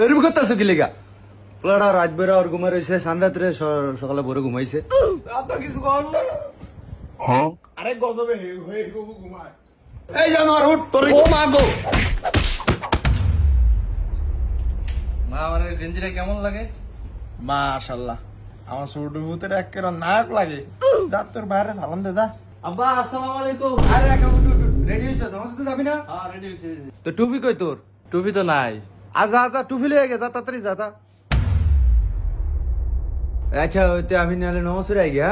এরকম করতেছো কি লেগা? পোলাটা রাত বেড়া আর ঘুমাই রয়েছে, সান রাত্রে সকালে ভোরে ঘুমাইছে। কিছু কর না। আরে গজবে হয়ে ঘুমায়। এই জানোয়ার উঠ তোর। ও মা গো। মা আমার গেঞ্জিটা কেমন লাগে? মাশাআল্লাহ, আমার ছোট ভূতের একেবারে নায়ক লাগে। যা তোর বাইরে সালাম দে যা। আব্বা আসসালামু আলাইকুম। আরে রেডি হইছ? আমার সাথে যাবি না? হ্যাঁ রেডি হইছি। তো টুপি কই তোর? টুপি তো নাই। আজা আজা টুপি লিয়ে গে, যা তাড়াতাড়ি যা। আচ্ছা তুই আমি নাহলে নমস্কার আই গিয়া।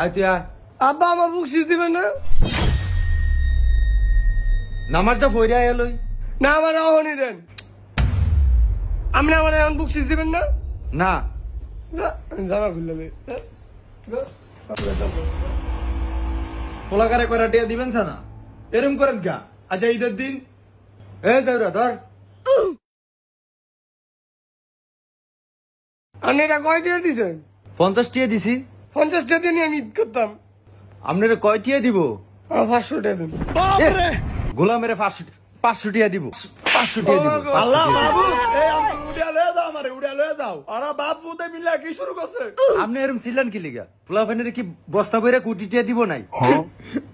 আয় তুই আয়। আব্বা আমার বকশিস দিবেন না? নামাজটা পড়ে আয় লই। না আমার অহনি দেন। আপনি আমার এখন বকশিস দিবেন না? না জামা খুললে দে। পোলাকারে কয়টা টিয়া দিবেন না? এরম করেন গা। আচ্ছা ঈদের দিন এ যাওরা ধর। আপনি এটা কয় দিয়ে দিছেন? 50 টিয়া দিছি। 50 টাকা দিয়ে আমি ঈদ করতাম। আপনারা কয় টিয়া দিব? 500 টাকা দিন। গোলামের 500 টিয়া দিব। 500 টিয়া দিব। আল্লাহ বাবু, এই আঙ্কেল উড়িয়া লয়ে দাও আমারে, উড়িয়া লয়ে দাও। আরে বাপ ফুতে মিলে কি শুরু করছে? আপনি এরকম সিলান কি লিগা? পোলা ফাইনের কি বস্তা বইরা কোটি টিয়া দিব নাই?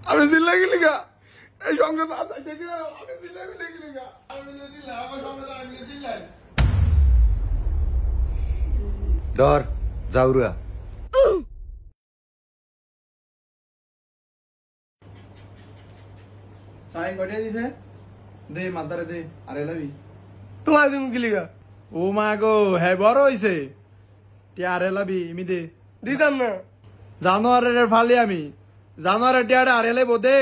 আমি জিল্লা গেলি গা। এই সঙ্গে বাসায় থেকে আমি জিল্লা গেলি গা। আমি জিল্লা আমার সঙ্গে আমি জিল্লাই। ধর যাওরা। সাইন কটিয়া দিছে? দে মাদারে দে। আরে লাবি। তোমার দিন কি লিগা? ও মা গো, হ্যাঁ বড় হইছে। টিয়া আরে লাবি ইমি দে। দিতাম না। জানোয়ারের ফালি আমি। জানোয়ারের টিয়াটা আরে লাইবো দে।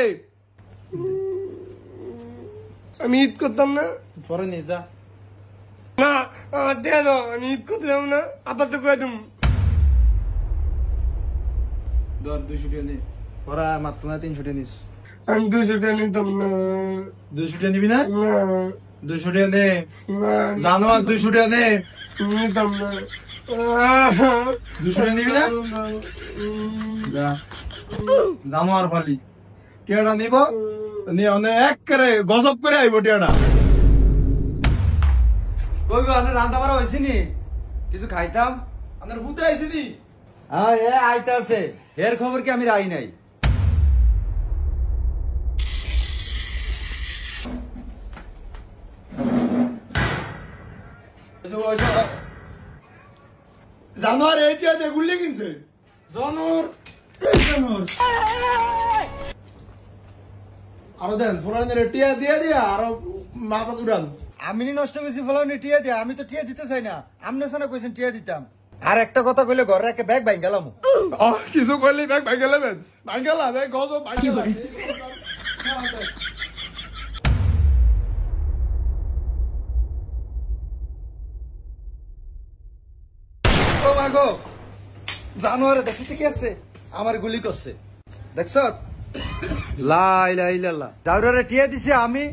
আমি ঈদ করতাম না। পরে নে যা। না আমার টাকা দাও, আমি ঈদ করতে যাবো না। আবার তো কয়ে তুমি ধর 200 টিয়া নে। পরা মাত্র না 300 টিয়া নিস। আমি 200 টাকা নিতাম না। 200 টিয়া নিবি না? না 200 টিয়া নে। না জানোয়ার 200 টিয়া নে। নিতাম না। 200 টিয়া নিবি না? যা। জানোয়ার ফালি। টিয়াটা নিব। নিয়ে অনে এক করে গজব করে আইব টিয়াটা। কই গো আপনি রান্না বাড়া হইছে নি? কিছু খাইতাম। আপনার ভূতে আইছে নি? হ্যাঁ এ আইতা আছে। এর খবর কি আমি রাই নাই। জানোয়ার এই টিয়া দিয়ে গুলি কিনছে। জানোয়ার আরো দেন ফোরানের টিয়া দিয়ে দিয়া আরো মাথা উড়ান। আমি নি নষ্ট করেছি ফলানি টিয়া দিয়া। আমি তো টিয়া দিতে চাই না। আপনি সানা কইছেন টিয়া দিতাম। আর একটা কথা কইলে ঘরে একটা ব্যাগ বাইং গেলাম। কিছু করলি ব্যাগ ভাঙ্গেলে ভাঙ্গেলা ব্যাগ গজব ভাঙ্গেলা। ও মাগো, জানোয়ারে দেশে থেকে আসছে, আমার গুলি করছে। দেখছ? লা ইলাহা ইল্লাল্লাহ। জাউরারে টিয়া দিছে আমি,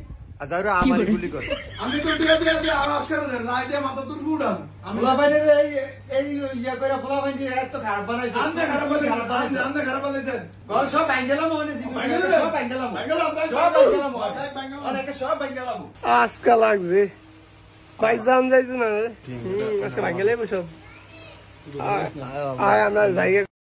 আর জাউরা আমার গুলি করে। আমি তো টিয়া দিয়া দিয়া আওয়াজ করে দেন, লাই দিয়ে মাথা তুর উড়ান। আমি ফুলাবাইনের এই ইয়া করে ফুলাবাইনের এত খারাপ বানাইছে। আন্দে খারাপ বানাইছেন, আন্দে খারাপ বানাইছেন। ঘর সব ভাঙ্গেলাম মনে জিগু। সব ভাঙ্গেলাম। সব ভাঙ্গেলাম। অনেকে সব ভাঙ্গেলাম। আজকা লাগছে ভাই জান যাইছো না আজকে ভাঙ্গেলে বসব আয় আমরা যাই